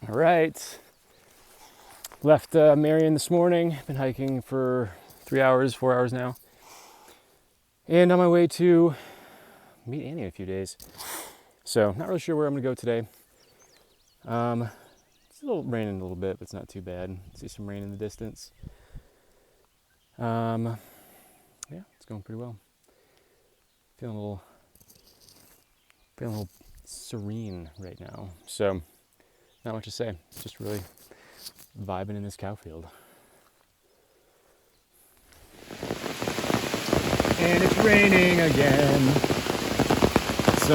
All right. Left Marion this morning. Been hiking for 3 hours, 4 hours now. And on my way to meet Annie in a few days. So not really sure where I'm gonna go today. It's a little raining a little bit, but it's not too bad. See some rain in the distance. Yeah, it's going pretty well. Feeling a little serene right now. So not much to say. Just really vibing in this cow field. And it's raining again. It's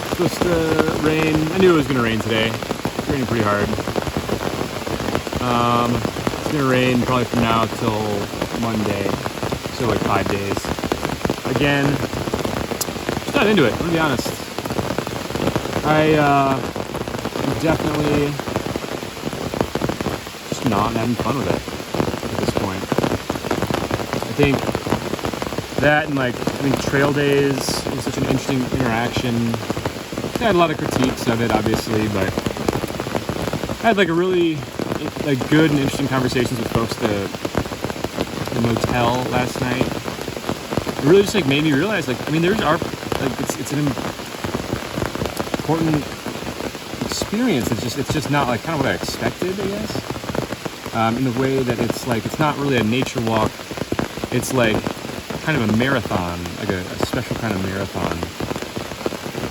supposed to rain. I knew it was gonna rain today. It's raining pretty hard. It's gonna rain probably from now till Monday. So like 5 days. Again, just not into it, I'm gonna be honest. I'm definitely just not having fun with it at this point. I think that and trail days was such an interesting interaction. I had a lot of critiques of it, obviously, but I had a really good and interesting conversations with folks at the motel last night. It really just made me realize there's it's an important experience. It's just not kind of what I expected, I guess. In the way that it's not really a nature walk. It's kind of a marathon, a special kind of marathon.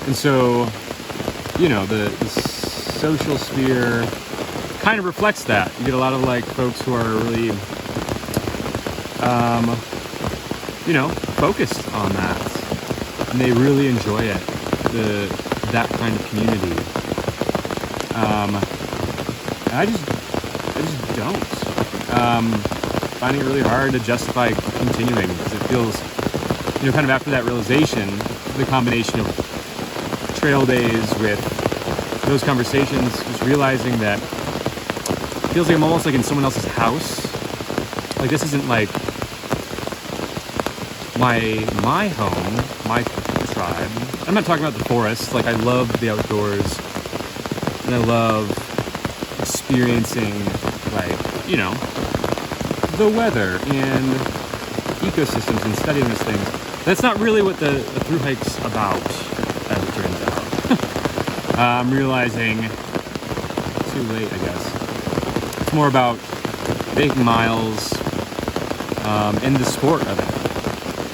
And so, the social sphere kind of reflects that. You get a lot of folks who are really, focused on that, and they really enjoy it. That kind of community. And I just don't. Finding it really hard to justify continuing because it feels, kind of after that realization, the combination of trail days with those conversations, just realizing that it feels like I'm almost in someone else's house. This isn't my home, my tribe. I'm not talking about the forest. I love the outdoors, and I love experiencing the weather and ecosystems and studying those things. That's not really what the thru hike's about, as it turns out. I'm realizing too late, I guess. It's more about making miles and the sport of it.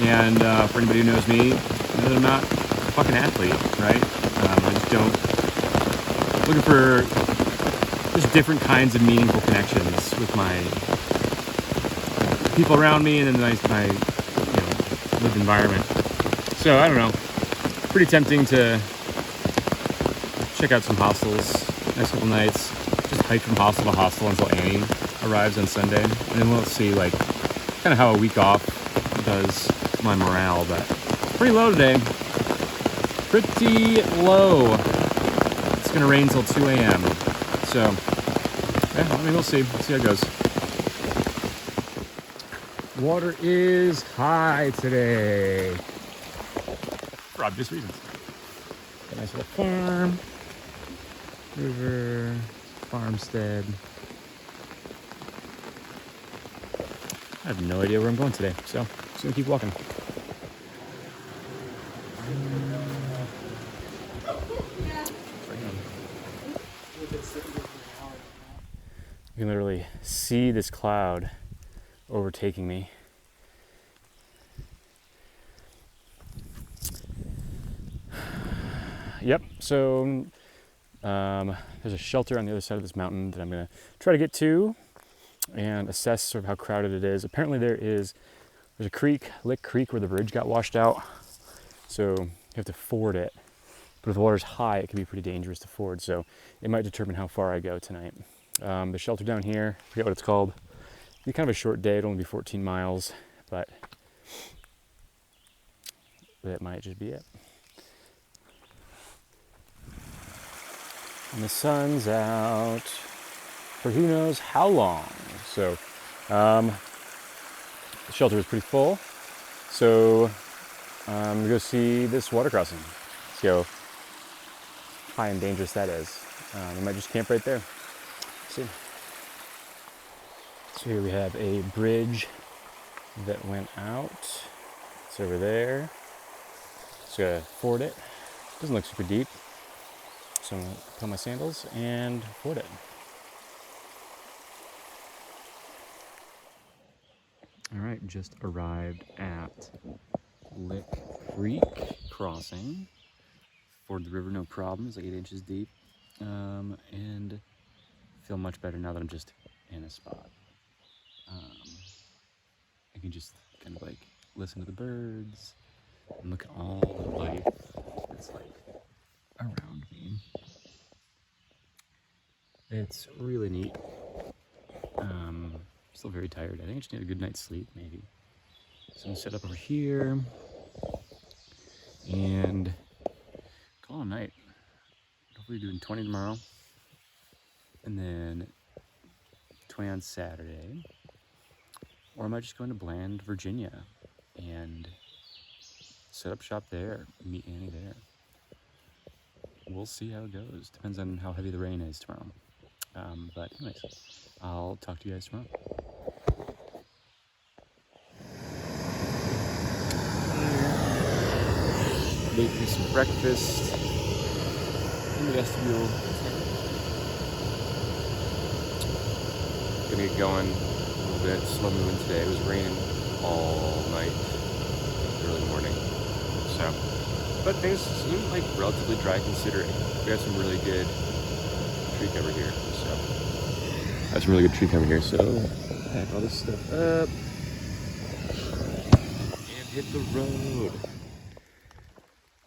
And for anybody who knows me, that I'm not a fucking athlete, right? I just don't. Looking for just different kinds of meaningful connections with my people around me and then my lived environment. So I don't know. Pretty tempting to check out some hostels next couple nights. Just hike from hostel to hostel until Annie arrives on Sunday, and then we'll see kind of how a week off does my morale. But pretty low today. Pretty low. It's gonna rain till 2 a.m. So yeah, we'll see. We'll see how it goes. Water is high today, for obvious reasons. Got a nice little farm, river, farmstead. I have no idea where I'm going today, so just gonna keep walking. You can literally see this cloud overtaking me. Yep, so there's a shelter on the other side of this mountain that I'm going to try to get to and assess sort of how crowded it is. Apparently there's a creek, Lick Creek, where the bridge got washed out, so you have to ford it. But if the water's high, it can be pretty dangerous to ford, so it might determine how far I go tonight. The shelter down here, I forget what it's called. It'll be kind of a short day, it'll only be 14 miles, but that might just be it. And the sun's out for who knows how long. So the shelter is pretty full. So I'm gonna go see this water crossing. Let's go. high and dangerous that is. We might just camp right there. See. So here we have a bridge that went out. It's over there. Just gotta ford it. Doesn't look super deep. So I'm gonna put on my sandals and ford it. All right, just arrived at Lick Creek crossing. Ford the river, no problem. It's like 8 inches deep. And feel much better now that I'm just in a spot. I can just kind of like listen to the birds and look at all the life that's like around me. It's really neat. Still very tired. I think I just need a good night's sleep, maybe. So I'm gonna set up over here and call it a night. Hopefully doing 20 tomorrow, and then 20 on Saturday. Or I might just go into Bland, Virginia, and set up shop there, meet Annie there. We'll see how it goes. Depends on how heavy the rain is tomorrow. But anyways, I'll talk to you guys tomorrow. Make me some breakfast in the vestibule. Gonna get going a little bit, slow moving today. It was raining all night, early morning. So, but things seem like relatively dry considering. We have some really good tree cover here. Pack all this stuff up and hit the road.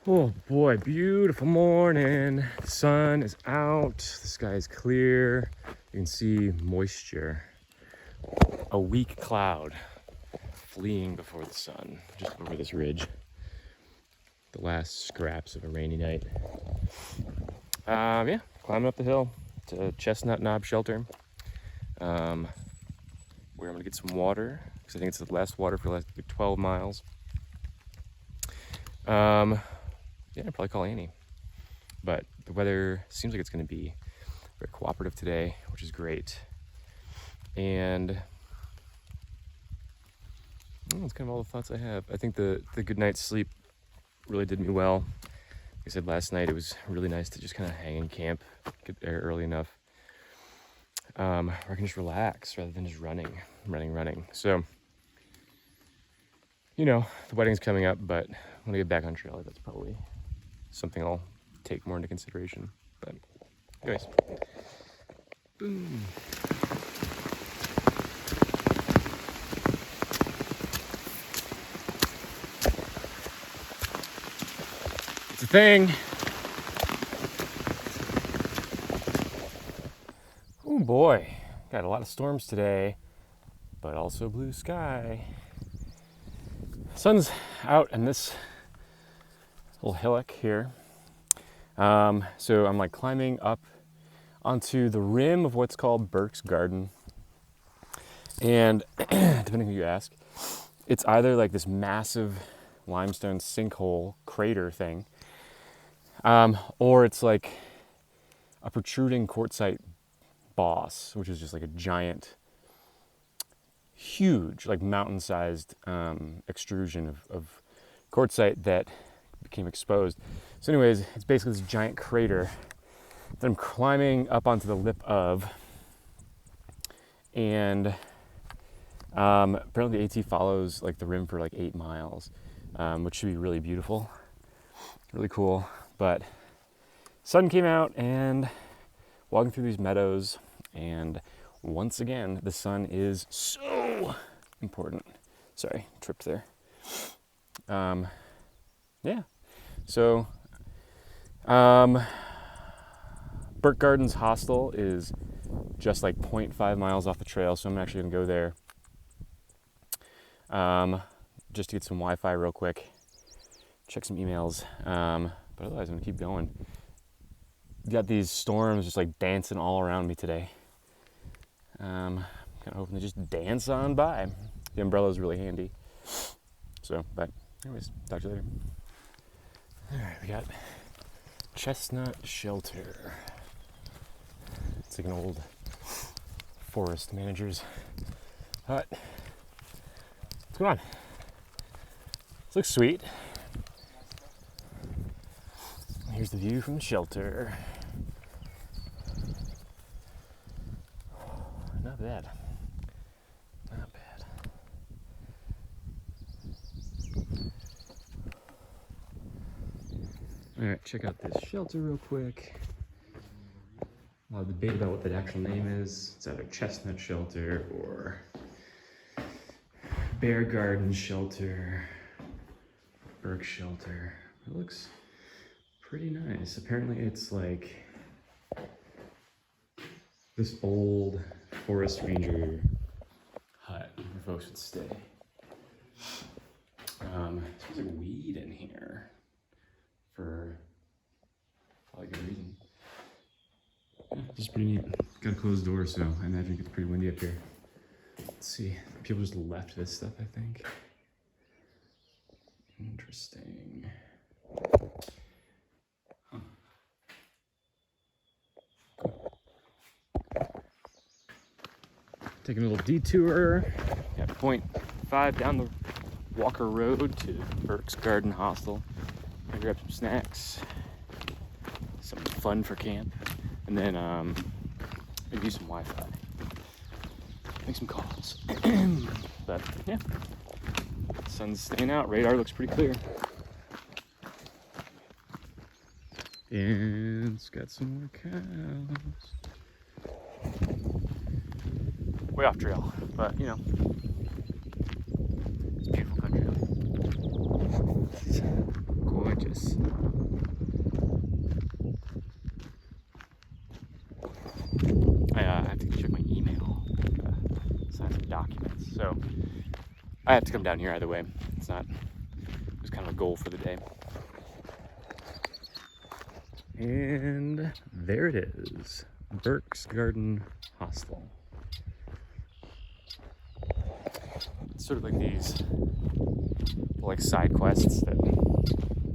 Oh boy, beautiful morning. The sun is out, the sky is clear. You can see moisture. A weak cloud fleeing before the sun, just over this ridge. The last scraps of a rainy night. Yeah, climbing up the hill to Chestnut Knob Shelter. Where I'm gonna get some water, because I think it's the last water for the last 12 miles. Yeah, I'd probably call Annie. But the weather seems like it's gonna be very cooperative today, which is great. And that's kind of all the thoughts I have. I think the good night's sleep really did me well. Like I said last night, it was really nice to just kind of hang in camp, get there early enough. Where I can just relax rather than just running. So, you know, the wedding's coming up, but when I get back on trail, that's probably something I'll take more into consideration. But anyways, boom. It's a thing. Oh boy, got a lot of storms today, but also blue sky. Sun's out in this little hillock here. So I'm like climbing up onto the rim of what's called Burke's Garden. And depending who you ask, it's either like this massive limestone sinkhole crater thing, or it's like a protruding quartzite boss, which is just like a giant, huge, like mountain-sized extrusion of quartzite that became exposed. So anyways, it's basically this giant crater that I'm climbing up onto the lip of, and apparently the AT follows like the rim for like 8 miles, which should be really beautiful, really cool. But sun came out and walking through these meadows, and once again the sun is so important. Sorry, tripped there. Yeah, so Burke Gardens Hostel is just like 0.5 miles off the trail, so I'm actually gonna go there just to get some Wi-Fi real quick, check some emails, but otherwise I'm gonna keep going. Got these storms just like dancing all around me today. Kind of hoping to just dance on by. The umbrella is really handy. So, but anyways, talk to you later. All right, we got Chestnut Shelter. It's like an old forest manager's hut. What's going on? This looks sweet. Here's the view from the shelter. Not bad. Not bad. Alright, check out this shelter real quick. A lot of debate about what the actual name is. It's either Chestnut Shelter or Bear Garden Shelter, Burke Shelter. It looks pretty nice. Apparently it's like this old forest ranger hut where folks would stay. There's like weed in here for probably good reason. Yeah, this is pretty neat. Got a closed door, so I imagine it gets pretty windy up here. Let's see. People just left this stuff, I think. Interesting. Huh. Taking a little detour at 0.5 down the Walker Road to Burke's Garden Hostel. I grab some snacks, something fun for camp, and then maybe use some Wi-Fi. Make some calls. But yeah, sun's staying out. Radar looks pretty clear. And it's got some more cows. Way off trail, but you know, it's a beautiful country. It's gorgeous. I have to check my email, sign some documents. So I have to come down here either way. It's kind of a goal for the day. And there it is, Burke's Garden Hostel. It's sort of like these like side quests that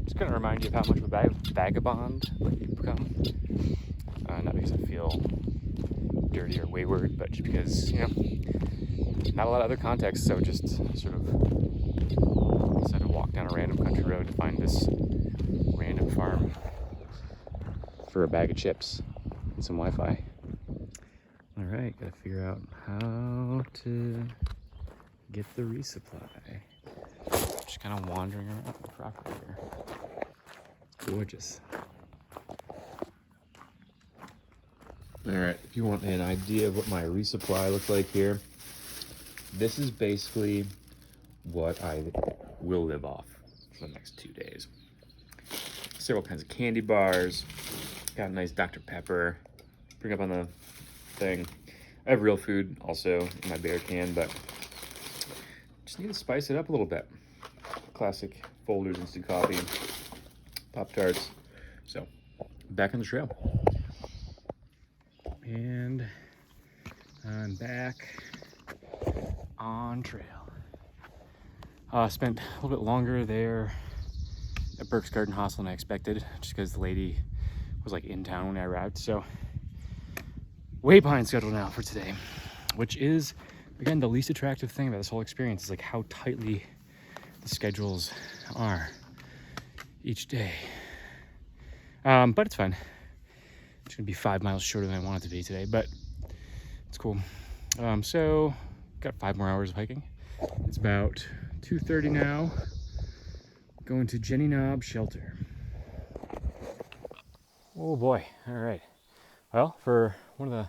just kind of remind you of how much of a vagabond like you become. Not because I feel dirty or wayward, but just because, you know, not a lot of other context, so just sort of decided to walk down a random country road to find this random farm for a bag of chips and some Wi-Fi. All right, gotta figure out how to get the resupply. Just kind of wandering around the property here. It's gorgeous. All right, if you want an idea of what my resupply looks like here, this is basically what I will live off for the next 2 days. Several kinds of candy bars, got a nice Dr. Pepper, bring up on the thing. I have real food also in my bear can, but just need to spice it up a little bit. Classic Folgers instant coffee, Pop-Tarts. So, back on the trail. And I'm back on trail. Spent a little bit longer there at Burke's Garden Hostel than I expected, just because the lady was like in town when I arrived. So way behind schedule now for today, which is, again, the least attractive thing about this whole experience is like how tightly the schedules are each day. But it's fine. It's gonna be 5 miles shorter than I want it to be today, but it's cool. So got 5 more hours of hiking. It's about 2:30 now. Going to Jenny Knob Shelter. Oh boy, all right. Well, for one of the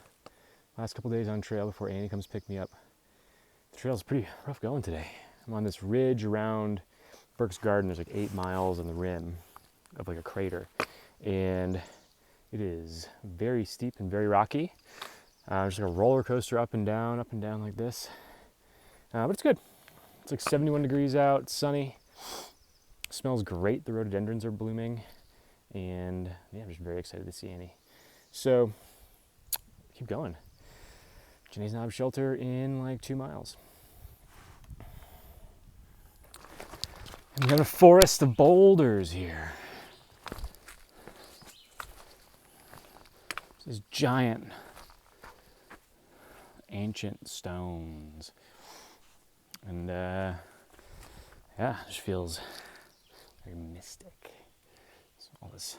last couple days on trail before Annie comes pick me up, the trail's pretty rough going today. I'm on this ridge around Burke's Garden. There's like 8 miles on the rim of like a crater, and it is very steep and very rocky. Just like a roller coaster up and down like this. But it's good. It's like 71 degrees out, it's sunny. Smells great. The rhododendrons are blooming. And yeah, I'm just very excited to see Annie. So, keep going. Jenny's Knob Shelter in like 2 miles. And we got a forest of boulders here. These giant ancient stones. And yeah, it just feels very mystic. So all this,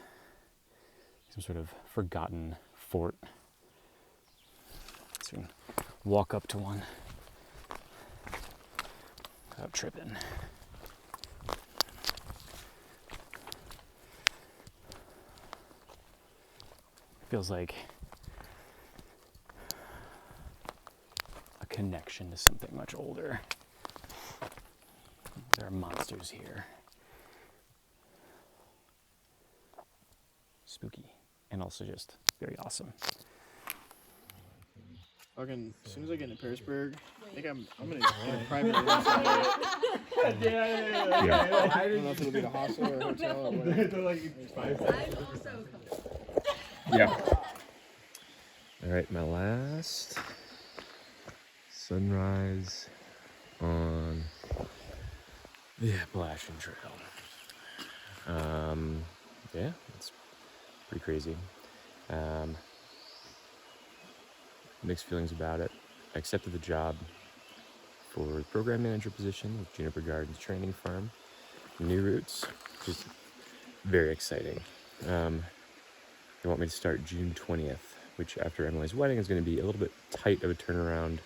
some sort of forgotten fort. So we can walk up to one without tripping. Feels like a connection to something much older. There are monsters here. Spooky. And also just very awesome. Fucking, as soon as I get into Petersburg, I think I'm gonna get a private room somewhere. Yeah. I don't know if it'll be a hostel or a hotel or whatever. Yeah. All right, my last sunrise on the Appalachian Trail. Yeah, it's pretty crazy. Mixed feelings about it. I accepted the job for the program manager position with Juniper Gardens Training Farm, New Roots, which is very exciting. They want me to start June 20th, which after Emily's wedding is going to be a little bit tight of a turnaround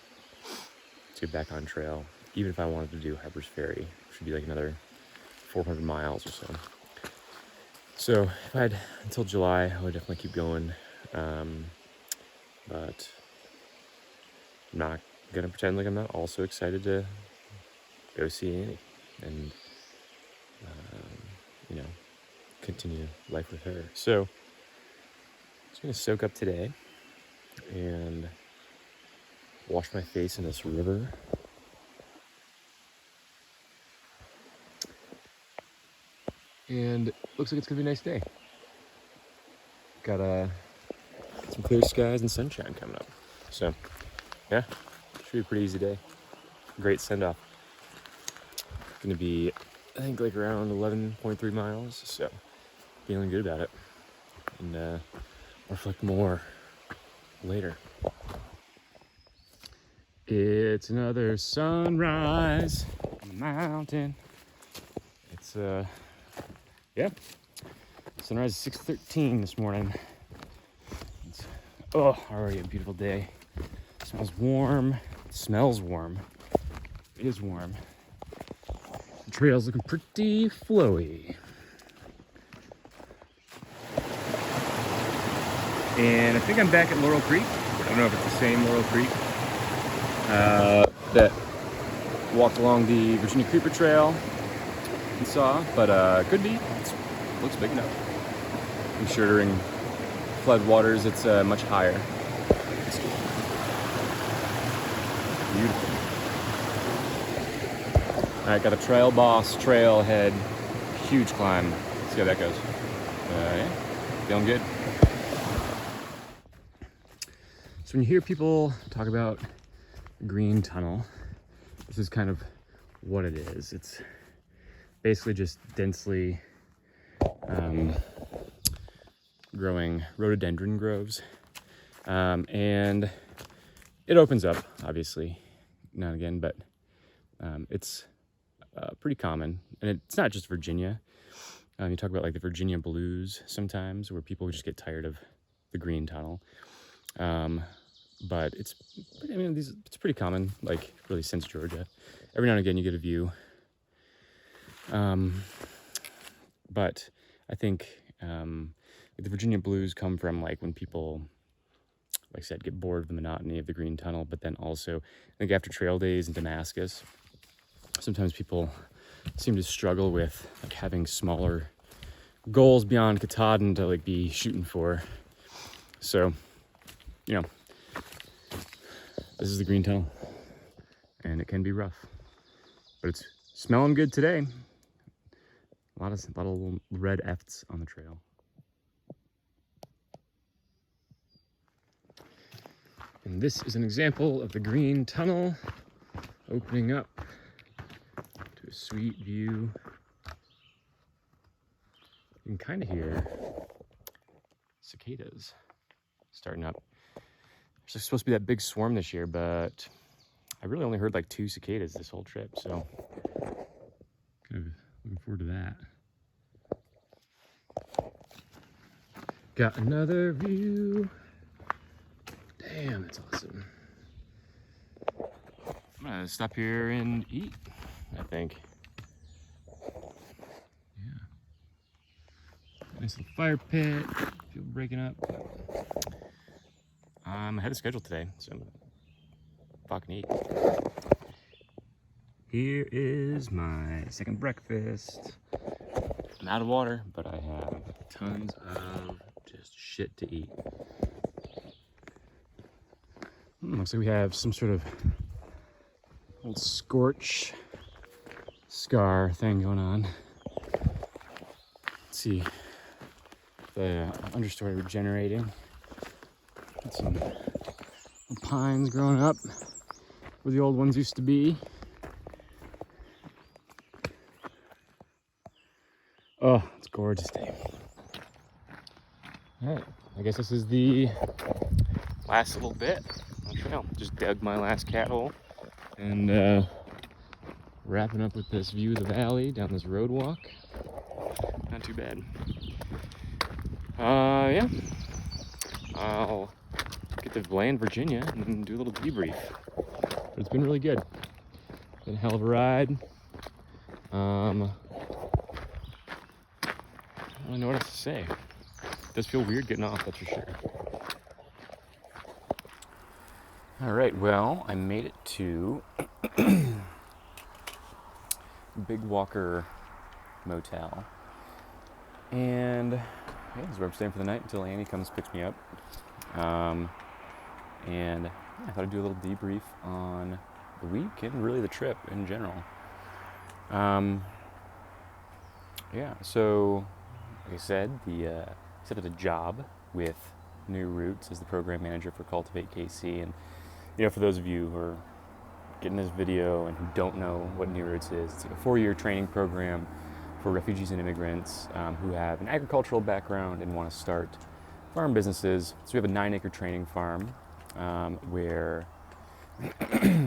to get back on trail, even if I wanted to do Harper's Ferry, which would be like another 400 miles or so. So if I had until July, I would definitely keep going. But I'm not going to pretend like I'm not also excited to go see Annie and, continue life with her. So I'm just going to soak up today and wash my face in this river. And it looks like it's going to be a nice day. Got some clear skies and sunshine coming up. So, yeah, should be a pretty easy day. Great send-off. Going to be, I think, like around 11.3 miles. So, feeling good about it. And I'll reflect more later. It's another sunrise on the mountain. It's, sunrise is 6:13 this morning. It's, already a beautiful day. It smells warm. It smells warm. It is warm. The trail's looking pretty flowy. And I think I'm back at Laurel Creek. I don't know if it's the same Laurel Creek that walked along the Virginia Creeper Trail and saw, but could be. It looks big enough. I'm sure during flood waters it's much higher. It's beautiful. All right, got a Trail Boss trail ahead. Huge climb. Let's see how that goes. Yeah, feeling good. So when you hear people talk about green tunnel, this is kind of what it is. It's basically just densely growing rhododendron groves. And it opens up, obviously, now and again, but it's pretty common. And it's not just Virginia. You talk about like the Virginia blues sometimes, where people just get tired of the green tunnel. But it's pretty common, like really since Georgia. Every now and again you get a view. But I think the Virginia blues come from like when people, like I said, get bored of the monotony of the green tunnel, but then also I think after trail days in Damascus, sometimes people seem to struggle with like having smaller goals beyond Katahdin to like be shooting for. So, this is the green tunnel, and it can be rough, but it's smelling good today. A lot of little red F's on the trail. And this is an example of the green tunnel opening up to a sweet view. You can kind of hear cicadas starting up. There's supposed to be that big swarm this year, but I really only heard like 2 cicadas this whole trip, so kind of looking forward to that. Got another view. Damn, that's awesome. I'm gonna stop here and eat, I think. Yeah. Nice little fire pit. Fuel breaking up. I'm ahead of schedule today, so I'm gonna fucking eat. Here is my second breakfast. I'm out of water, but I have tons of just shit to eat. Looks like we have some sort of old scorch scar thing going on. Let's see, the understory regenerating. Got some pines growing up where the old ones used to be. Oh, it's gorgeous day. All right, I guess this is the last little bit on the trail. Just dug my last cat hole and wrapping up with this view of the valley down this road walk. Not too bad. Yeah. I'll get to Bland, Virginia, and then do a little debrief. But it's been really good. Been a hell of a ride. I don't really know what else to say. It does feel weird getting off, that's for sure. All right, well, I made it to Big Walker Motel. And yeah, this is where I'm staying for the night until Annie comes picks me up. And yeah, I thought I'd do a little debrief on the week and really the trip in general. Yeah, so like I said, accepted a job with New Roots as the program manager for Cultivate KC. And you know, for those of you who are getting this video and who don't know what New Roots is, it's like a 4-year training program for refugees and immigrants who have an agricultural background and want to start farm businesses. So we have a 9-acre training farm where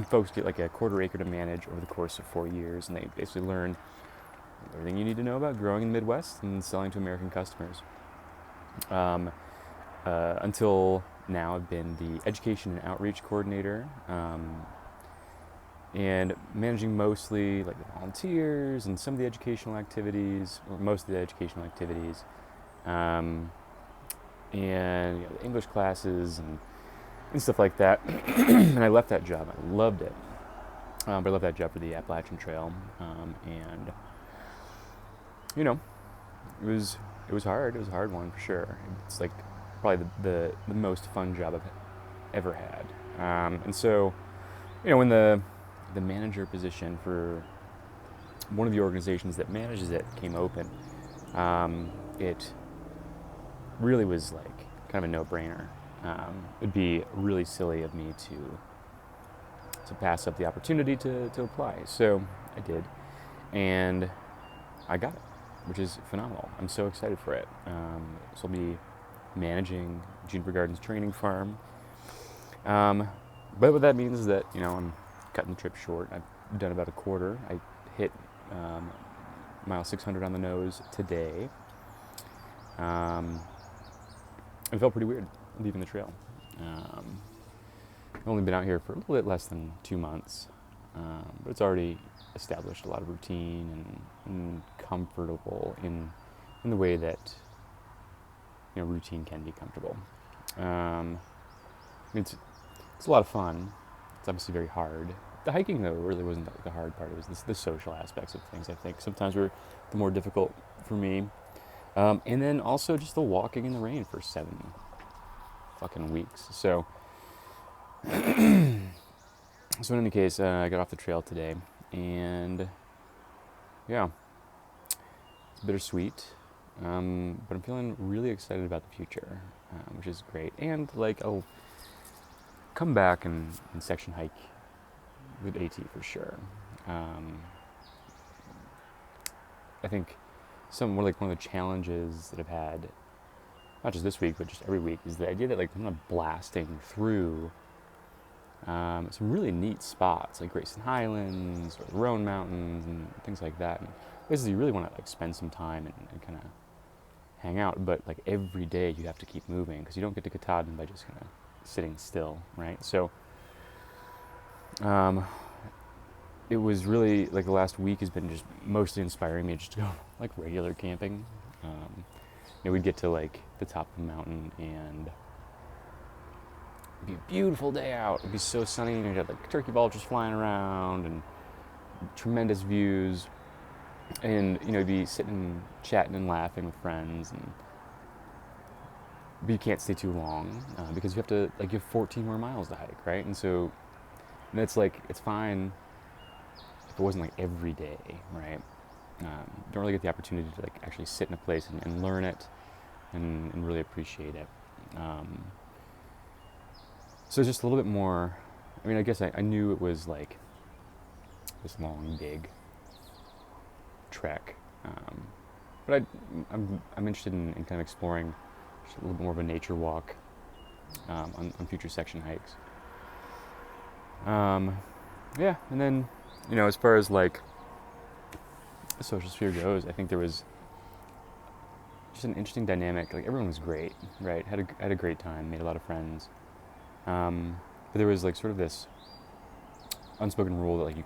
folks get like a 1/4 acre to manage over the course of 4 years, and they basically learn everything you need to know about growing in the Midwest and selling to American customers. Until now, I've been the education and outreach coordinator, and managing mostly like the volunteers and some of the educational activities, or most of the educational activities, and you know, the English classes and stuff like that. And I left that job. I loved it, but I left that job for the Appalachian Trail, and you know, it was hard. It was a hard one for sure. It's like probably the most fun job I've ever had. And so, you know, when the manager position for one of the organizations that manages it came open, it really was like kind of a no-brainer. It'd be really silly of me to pass up the opportunity to apply. So I did, and I got it, which is phenomenal. I'm so excited for it. So I'll be managing Juniper Gardens Training Farm. But what that means is that, you know, I'm cutting the trip short. I've done about a quarter. I hit mile 600 on the nose today. It felt pretty weird leaving the trail. I've only been out here for a little bit less than 2 months, but it's already established a lot of routine and comfortable in the way that, you know, routine can be comfortable. I mean, it's a lot of fun. It's obviously very hard. The hiking, though, really wasn't the hard part. It was the social aspects of things, I think. Sometimes were the more difficult for me. And then also just the walking in the rain for 7 fucking weeks. So in any case, I got off the trail today, and yeah, it's bittersweet, but I'm feeling really excited about the future, which is great. And like, I'll come back and section hike with AT for sure. I think one of the challenges that I've had not just this week, but just every week, is the idea that like I'm not blasting through some really neat spots like Grayson Highlands or the Roan Mountains and things like that. And places you really want to like spend some time and kind of hang out, but like every day you have to keep moving because you don't get to Katahdin by just kind of sitting still, right? So it was really like the last week has been just mostly inspiring me just to go like regular camping. We'd get to like the top of the mountain and it'd be a beautiful day out. It'd be so sunny, and you'd have like turkey vultures flying around and tremendous views. And you'd be sitting, chatting and laughing with friends, but you can't stay too long because you have to like you have 14 more miles to hike, right? And so it's like it's fine if it wasn't like every day, right? Don't really get the opportunity to like actually sit in a place and learn it and really appreciate it. So just a little bit more. I mean, I guess I knew it was like this long, big trek, but I'm interested in kind of exploring just a little bit more of a nature walk on future section hikes. Yeah, and then as far as like the social sphere goes, I think there was just an interesting dynamic. Like everyone was great, right? Had a great time, made a lot of friends. But there was like sort of this unspoken rule that like you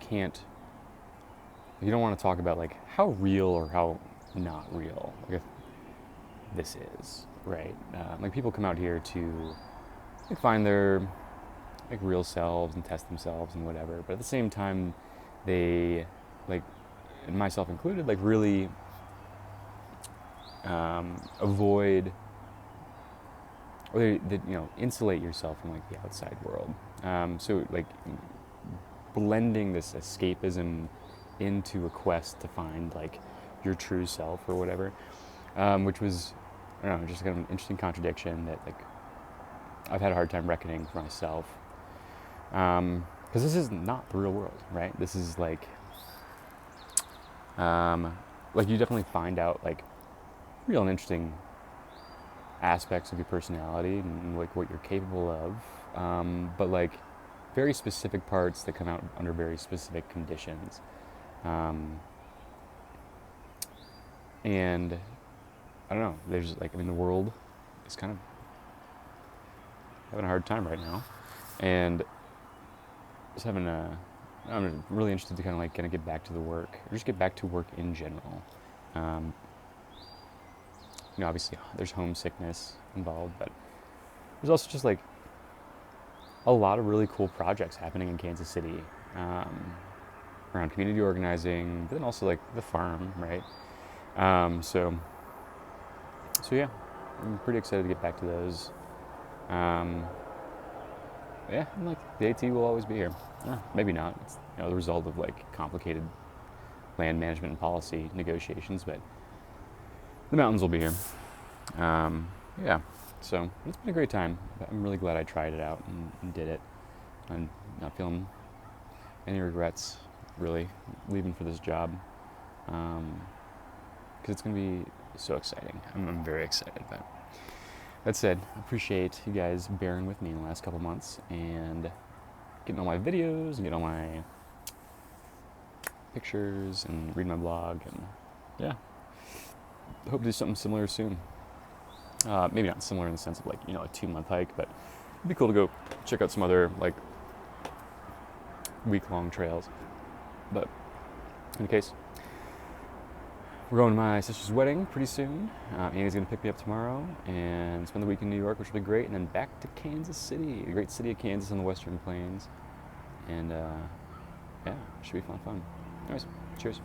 don't want to talk about like how real or how not real like this is, right? Like people come out here to like find their like real selves and test themselves and whatever, but at the same time they like, and myself included, like really avoid or they insulate yourself from like the outside world. So like blending this escapism into a quest to find like your true self or whatever, which was, I don't know, just kind of an interesting contradiction that like I've had a hard time reckoning for myself. Because this is not the real world, right? This is like you definitely find out like real and interesting aspects of your personality and like what you're capable of, but like very specific parts that come out under very specific conditions. And I don't know, there's like, the world is kind of having a hard time right now, and just I'm really interested to kind of get back to the work, or just get back to work in general. Obviously there's homesickness involved, but there's also just like a lot of really cool projects happening in Kansas City, around community organizing, but then also like the farm, right? So yeah, I'm pretty excited to get back to those. Yeah, and like the AT will always be here. Maybe not. It's the result of like complicated land management and policy negotiations, but the mountains will be here. Yeah, so it's been a great time. I'm really glad I tried it out and did it. I'm not feeling any regrets, really, leaving for this job, because it's going to be so exciting. I'm very excited about it. That said, I appreciate you guys bearing with me in the last couple months and getting all my videos and getting all my pictures and reading my blog, and yeah, hope to do something similar soon. Maybe not similar in the sense of like, a 2-month hike, but it'd be cool to go check out some other like week-long trails. But in any case, we're going to my sister's wedding pretty soon. Annie's going to pick me up tomorrow and spend the week in New York, which will be great, and then back to Kansas City, the great city of Kansas on the Western Plains. And yeah, it should be fun. Anyways, cheers.